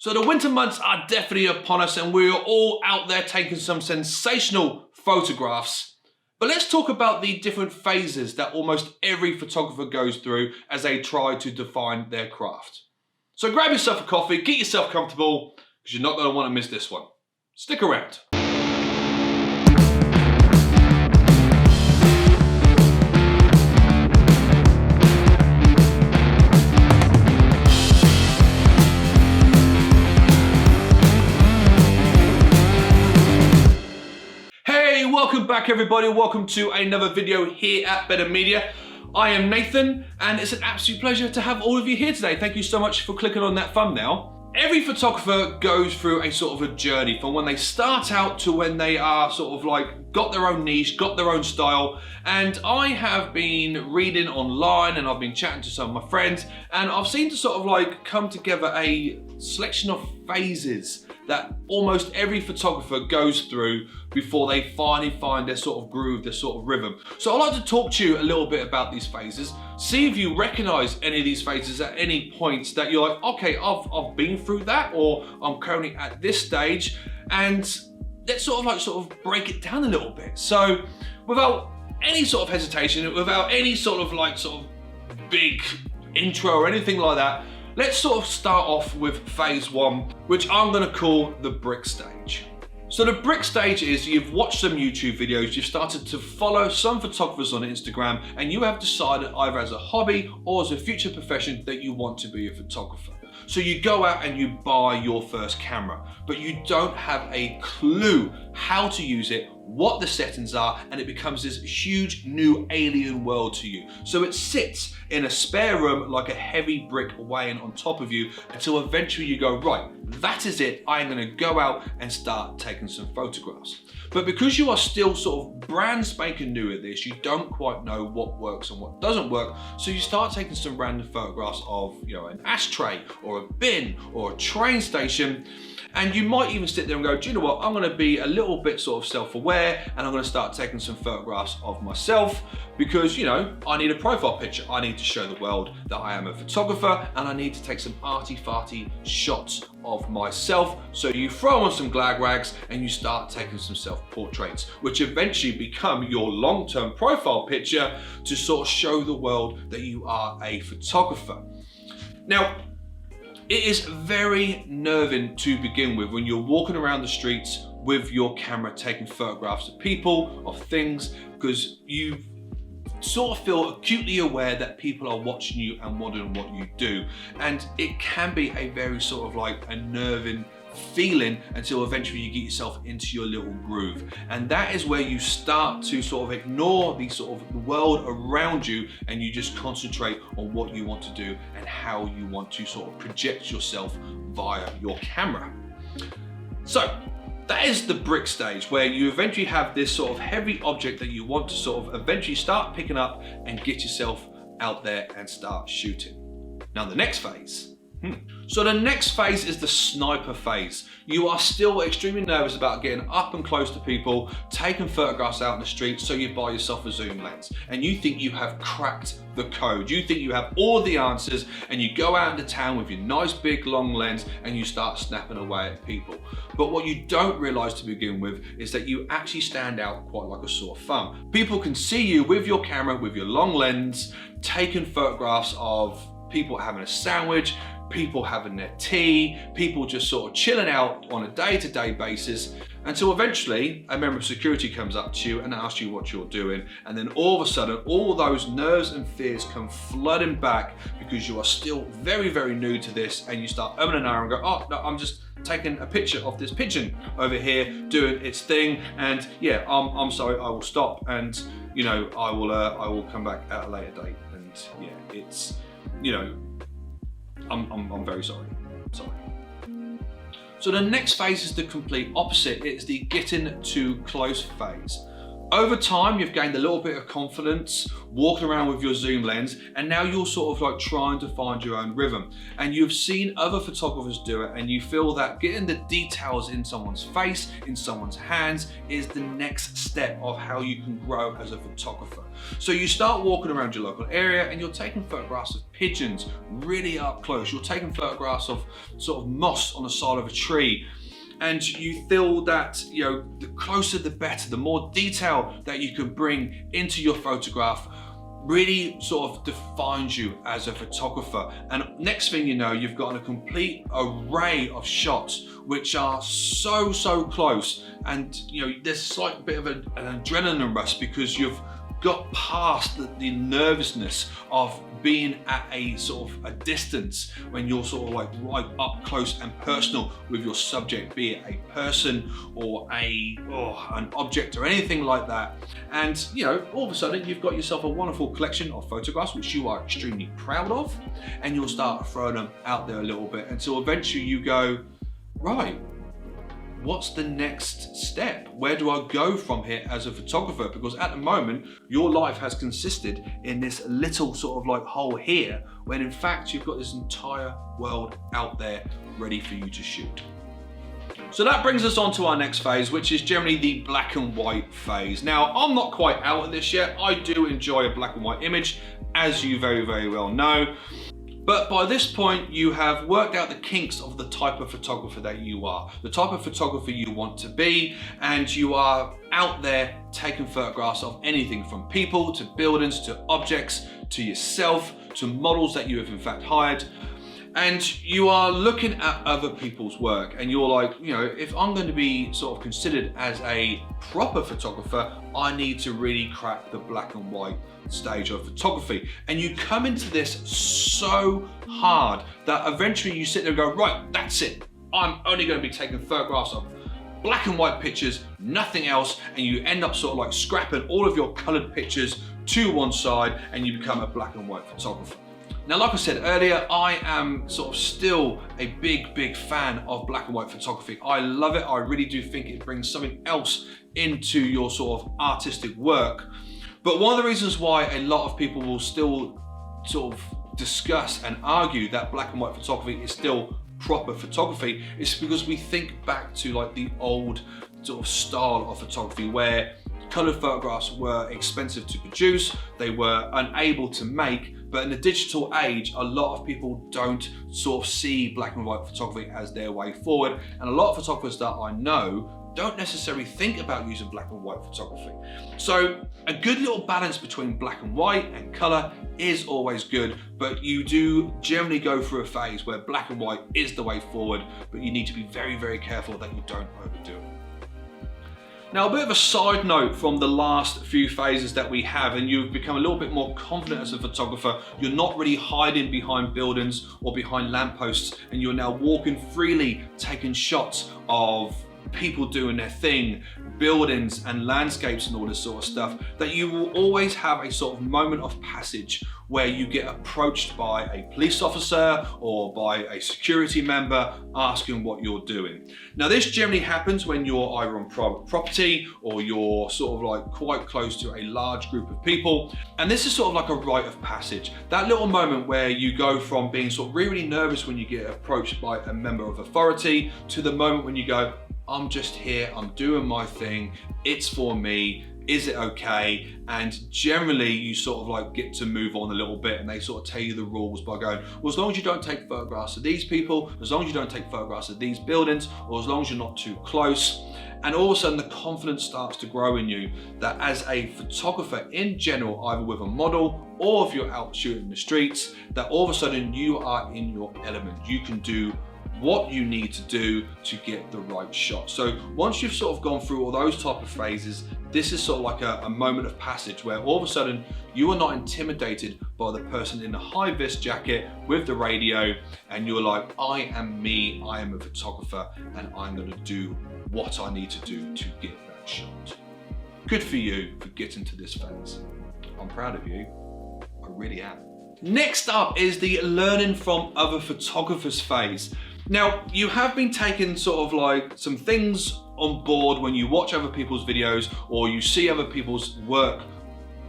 So the winter months are definitely upon us and we're all out there taking some sensational photographs. But let's talk about the different phases that almost every photographer goes through as they try to define their craft. So grab yourself a coffee, get yourself comfortable, because you're not going to want to miss this one. Stick around. Welcome back everybody, welcome to another video here at Benham Media. I am Nathan and it's an absolute pleasure to have all of you here today. Thank you so much for clicking on that thumbnail. Every photographer goes through a sort of a journey from when they start out to when they are sort of like got their own niche, got their own style. And I have been reading online and I've been chatting to some of my friends and I've seen to sort of like come together a selection of phases that almost every photographer goes through before they finally find their sort of groove, their sort of rhythm. So I'd like to talk to you a little bit about these phases, see if you recognize any of these phases at any points that you're like, okay, I've been through that, or I'm currently at this stage, and let's sort of break it down a little bit. So without any sort of hesitation, without any sort of big intro or anything like that, let's sort of start off with phase one, which I'm gonna call the brick stage. So the brick stage is you've watched some YouTube videos, you've started to follow some photographers on Instagram, and you have decided either as a hobby or as a future profession that you want to be a photographer. So you go out and you buy your first camera, but you don't have a clue how to use it, what the settings are, and it becomes this huge new alien world to you. So it sits in a spare room like a heavy brick weighing on top of you until eventually you go, right, that is it, I'm gonna go out and start taking some photographs. But because you are still sort of brand spanking new at this, you don't quite know what works and what doesn't work, so you start taking some random photographs of, you know, an ashtray or a bin or a train station. And you might even sit there and go, do you know what, I'm gonna be a little bit sort of self-aware and I'm gonna start taking some photographs of myself because, you know, I need a profile picture. I need to show the world that I am a photographer and I need to take some arty-farty shots of myself. So you throw on some glag rags and you start taking some self-portraits, which eventually become your long-term profile picture to sort of show the world that you are a photographer. Now, it is very nerving to begin with when you're walking around the streets with your camera taking photographs of people, of things, because you sort of feel acutely aware that people are watching you and wondering what you do. And it can be a very sort of like unnerving feeling until eventually you get yourself into your little groove. And that is where you start to sort of ignore the sort of world around you and you just concentrate on what you want to do and how you want to sort of project yourself via your camera. So that is the brick stage, where you eventually have this sort of heavy object that you want to sort of eventually start picking up and get yourself out there and start shooting. Now the next phase. So the next phase is the sniper phase. You are still extremely nervous about getting up and close to people, taking photographs out in the street, so you buy yourself a zoom lens. And you think you have cracked the code. You think you have all the answers and you go out into town with your nice big long lens and you start snapping away at people. But what you don't realize to begin with is that you actually stand out quite like a sore thumb. People can see you with your camera, with your long lens, taking photographs of people having a sandwich, people having their tea, people just sort of chilling out on a day-to-day basis, until eventually a member of security comes up to you and asks you what you're doing, and then all of a sudden all those nerves and fears come flooding back because you are still very, very new to this, and you start umming and ahhing and go, oh no, I'm just taking a picture of this pigeon over here doing its thing, and yeah, I'm sorry, I will stop, and you know, I will come back at a later date. And yeah, it's, you know, I'm very sorry. So the next phase is the complete opposite. It's the getting too close phase. Over time, you've gained a little bit of confidence, walking around with your zoom lens, and now you're sort of like trying to find your own rhythm. And you've seen other photographers do it, and you feel that getting the details in someone's face, in someone's hands, is the next step of how you can grow as a photographer. So you start walking around your local area and you're taking photographs of pigeons really up close. You're taking photographs of sort of moss on the side of a tree. And you feel that, you know, the closer the better, the more detail that you can bring into your photograph really sort of defines you as a photographer. And next thing you know, you've got a complete array of shots which are so close. And you know, there's a slight bit of an adrenaline rush because you've got past the nervousness of being at a sort of a distance when you're sort of like right up close and personal with your subject, be it a person or an object or anything like that. And you know, all of a sudden you've got yourself a wonderful collection of photographs which you are extremely proud of, and you'll start throwing them out there a little bit until eventually you go, right, what's the next step? Where do I go from here as a photographer? Because at the moment, your life has consisted in this little sort of like hole here, when in fact, you've got this entire world out there ready for you to shoot. So that brings us on to our next phase, which is generally the black and white phase. Now, I'm not quite out of this yet. I do enjoy a black and white image, as you very well know. But by this point, you have worked out the kinks of the type of photographer that you are, the type of photographer you want to be, and you are out there taking photographs of anything from people to buildings to objects to yourself to models that you have in fact hired. And you are looking at other people's work and you're like, you know, if I'm going to be sort of considered as a proper photographer, I need to really crack the black and white stage of photography. And you come into this so hard that eventually you sit there and go, right, that's it. I'm only going to be taking photographs of black and white pictures, nothing else. And you end up sort of like scrapping all of your colored pictures to one side and you become a black and white photographer. Now, like I said earlier, I am sort of still a big fan of black and white photography. I love it. I really do think it brings something else into your sort of artistic work. But one of the reasons why a lot of people will still sort of discuss and argue that black and white photography is still proper photography is because we think back to like the old sort of style of photography where colored photographs were expensive to produce, they were unable to make, but in the digital age, a lot of people don't sort of see black and white photography as their way forward. And a lot of photographers that I know don't necessarily think about using black and white photography. So a good little balance between black and white and color is always good, but you do generally go through a phase where black and white is the way forward, but you need to be very careful that you don't overdo it. Now, a bit of a side note from the last few phases that we have, and you've become a little bit more confident as a photographer. You're not really hiding behind buildings or behind lampposts, and you're now walking freely, taking shots of people doing their thing, buildings and landscapes and all this sort of stuff, that you will always have a sort of moment of passage where you get approached by a police officer or by a security member asking what you're doing. Now, this generally happens when you're either on private property or you're sort of like quite close to a large group of people. And this is sort of like a rite of passage. That little moment where you go from being sort of really nervous when you get approached by a member of authority to the moment when you go, I'm just here, I'm doing my thing, it's for me, is it okay? And generally you sort of like get to move on a little bit and they sort of tell you the rules by going, well, as long as you don't take photographs of these people, as long as you don't take photographs of these buildings, or as long as you're not too close. And all of a sudden the confidence starts to grow in you that as a photographer in general, either with a model or if you're out shooting the streets, that all of a sudden you are in your element. You can do what you need to do to get the right shot. So once you've sort of gone through all those type of phases, this is sort of like a moment of passage where all of a sudden you are not intimidated by the person in the high-vis jacket with the radio, and you're like, I am me, I am a photographer, and I'm gonna do what I need to do to get that shot. Good for you for getting to this phase. I'm proud of you, I really am. Next up is the learning from other photographers phase. Now, you have been taking sort of like some things on board when you watch other people's videos or you see other people's work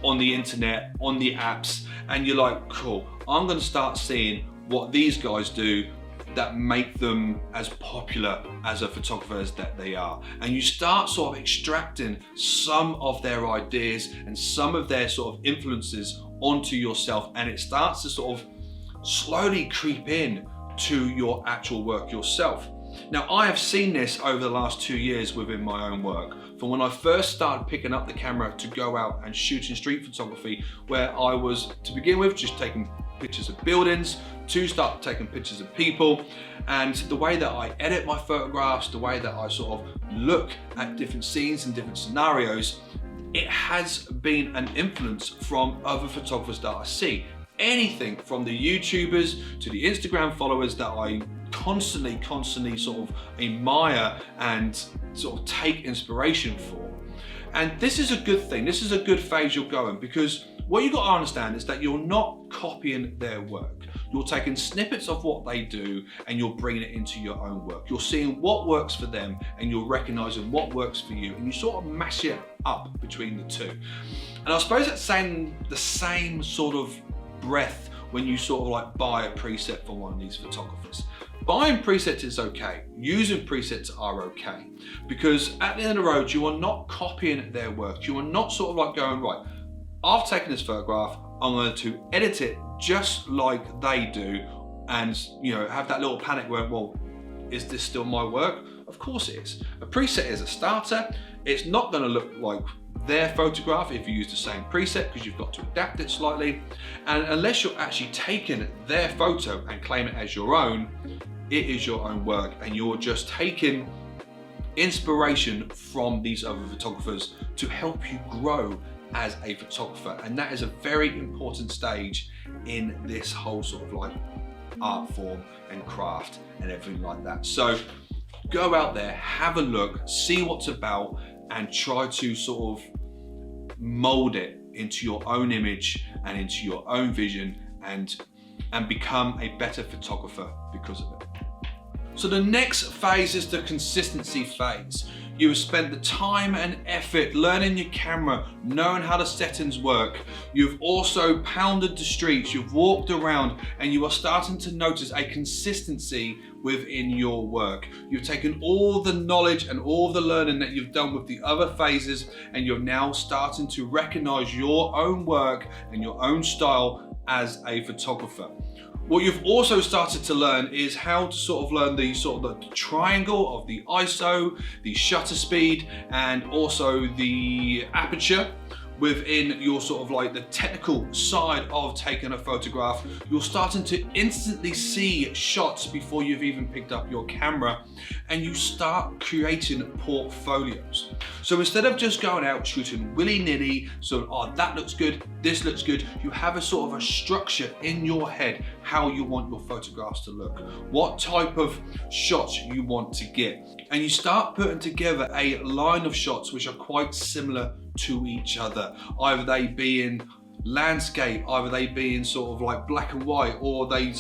on the internet, on the apps, and you're like, cool, I'm gonna start seeing what these guys do that make them as popular as a photographer as that they are. And you start sort of extracting some of their ideas and some of their sort of influences onto yourself, and it starts to sort of slowly creep in to your actual work yourself. Now, I have seen this over the last 2 years within my own work. From when I first started picking up the camera to go out and shooting street photography, where I was, to begin with, just taking pictures of buildings, to start taking pictures of people, and the way that I edit my photographs, the way that I sort of look at different scenes and different scenarios, it has been an influence from other photographers that I see. Anything from the YouTubers to the Instagram followers that I constantly sort of admire and sort of take inspiration for. And this is a good thing. This is a good phase you're going, because what you've got to understand is that you're not copying their work. You're taking snippets of what they do and you're bringing it into your own work. You're seeing what works for them and you're recognizing what works for you, and you sort of mash it up between the two. And I suppose it's saying the same sort of breath when you sort of like buy a preset from one of these photographers. Buying presets is okay, using presets are okay, because at the end of the road, you are not copying their work. You are not sort of like going, right, I've taken this photograph, I'm going to edit it just like they do, and have that little panic where, well, is this still my work? Of course it is. A preset is a starter. It's not going to look like their photograph if you use the same preset, because you've got to adapt it slightly. And unless you're actually taking their photo and claim it as your own, it is your own work, and you're just taking inspiration from these other photographers to help you grow as a photographer. And that is a very important stage in this whole sort of like art form and craft and everything like that. So go out there, have a look, see what's about, and try to sort of mold it into your own image and into your own vision, and become a better photographer because of it. So the next phase is the consistency phase. You have spent the time and effort learning your camera, knowing how the settings work. You've also pounded the streets, you've walked around, and you are starting to notice a consistency within your work. You've taken all the knowledge and all the learning that you've done with the other phases, and you're now starting to recognize your own work and your own style as a photographer. What you've also started to learn is how to sort of learn the triangle of the ISO, the shutter speed, and also the aperture within your sort of like the technical side of taking a photograph. You're starting to instantly see shots before you've even picked up your camera, and you start creating portfolios. So instead of just going out shooting willy-nilly, so that looks good, this looks good, you have a sort of a structure in your head how you want your photographs to look, what type of shots you want to get, and you start putting together a line of shots which are quite similar to each other, either they be in landscape, either they be in sort of like black and white, or they,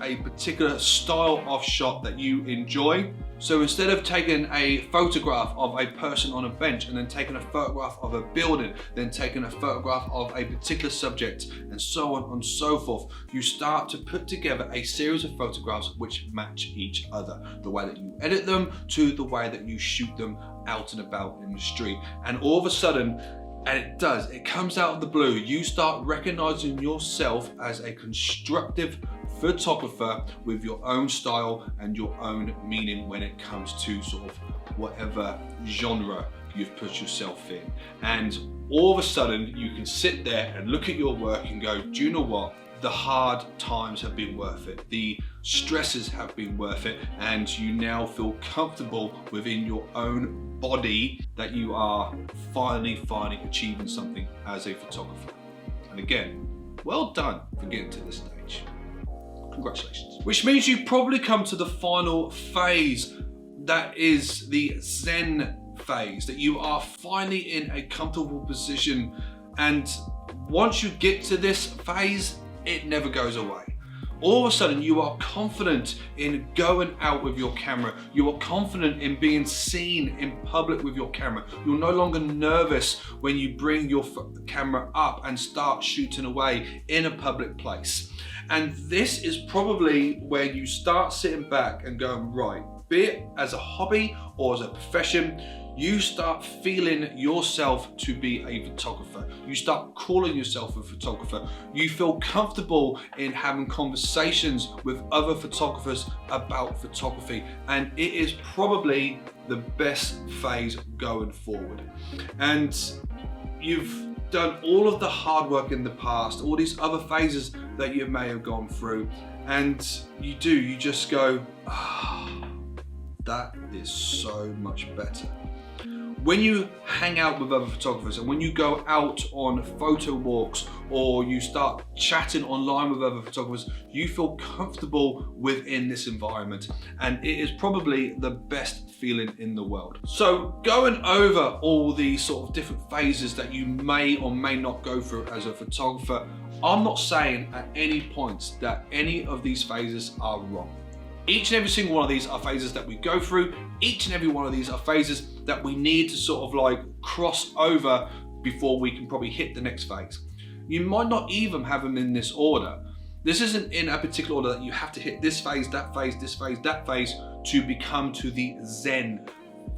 a particular style of shot that you enjoy. So instead of taking a photograph of a person on a bench and then taking a photograph of a building, then taking a photograph of a particular subject, and so on and so forth, you start to put together a series of photographs which match each other. The way that you edit them to the way that you shoot them out and about in the street. And all of a sudden, and it comes out of the blue, you start recognizing yourself as a constructive photographer with your own style and your own meaning when it comes to sort of whatever genre you've put yourself in. And all of a sudden you can sit there and look at your work and go, do you know what? The hard times have been worth it. The stresses have been worth it. And you now feel comfortable within your own body that you are finally achieving something as a photographer. And again, well done for getting to this stage. Congratulations. Which means you've probably come to the final phase, that is the Zen phase, that you are finally in a comfortable position. And once you get to this phase, it never goes away. all of a sudden you are confident in going out with your camera. You are confident in being seen in public with your camera. You're no longer nervous when you bring your camera up and start shooting away in a public place. And this is probably where you start sitting back and going, right, be it as a hobby or as a profession, you start feeling yourself to be a photographer. You start calling yourself a photographer. You feel comfortable in having conversations with other photographers about photography. And it is probably the best phase going forward. And you've done all of the hard work in the past, all these other phases that you may have gone through, and you just go, that is so much better. When you hang out with other photographers and when you go out on photo walks or you start chatting online with other photographers, you feel comfortable within this environment, and it is probably the best feeling in the world. So going over all these sort of different phases that you may or may not go through as a photographer, I'm not saying at any point that any of these phases are wrong. Each and every single one of these are phases that we go through. Each and every one of these are phases that we need to sort of like cross over before we can probably hit the next phase. You might not even have them in this order. This isn't in a particular order that you have to hit this phase, that phase, this phase, that phase to become to the Zen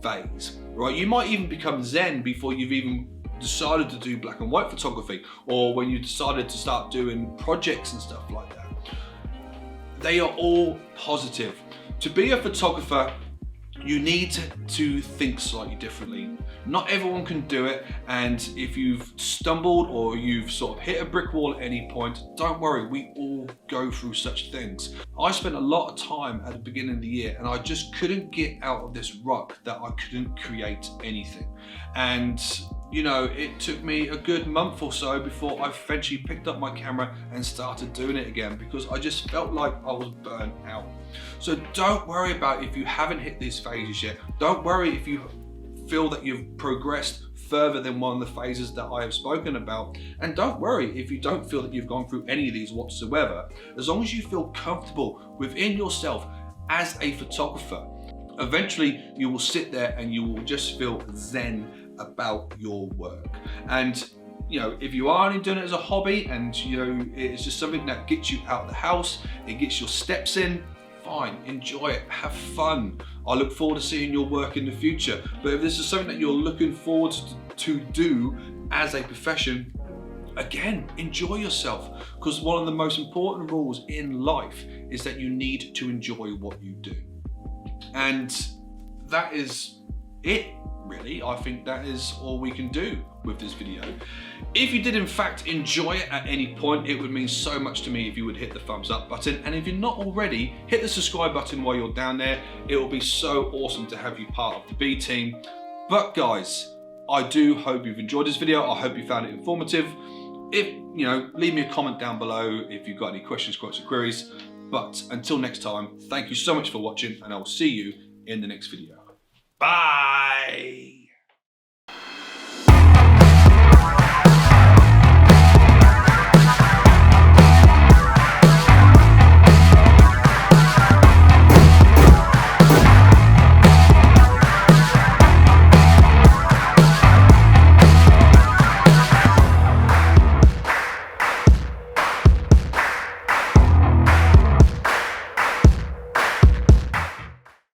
phase, right? You might even become Zen before you've even decided to do black and white photography, or when you decided to start doing projects and stuff like that. They are all positive. To be a photographer, you need to think slightly differently. Not everyone can do it, and if you've stumbled or you've sort of hit a brick wall at any point, don't worry, we all go through such things. I spent a lot of time at the beginning of the year and I just couldn't get out of this rut that I couldn't create anything. And you know, it took me a good month or so before I eventually picked up my camera and started doing it again, because I just felt like I was burnt out. So don't worry about if you haven't hit these phases yet. Don't worry if you feel that you've progressed further than one of the phases that I have spoken about. And don't worry if you don't feel that you've gone through any of these whatsoever. As long as you feel comfortable within yourself as a photographer, eventually you will sit there and you will just feel zen about your work. And you know, if you are only doing it as a hobby and you know it's just something that gets you out of the house, it gets your steps in, fine, enjoy it, have fun. I look forward to seeing your work in the future. But if this is something that you're looking forward to do as a profession, again, enjoy yourself, because one of the most important rules in life is that you need to enjoy what you do. And that is it, really. I think that is all we can do with this video. If you did in fact enjoy it at any point, it would mean so much to me if you would hit the thumbs up button, and if you're not already, hit the subscribe button while you're down there. It will be so awesome to have you part of the B team. But guys, I do hope you've enjoyed this video. I hope you found it informative. If you know, leave me a comment down below if you've got any questions, quotes, or queries. But until next time, thank you so much for watching, and I will see you in the next video. Bye.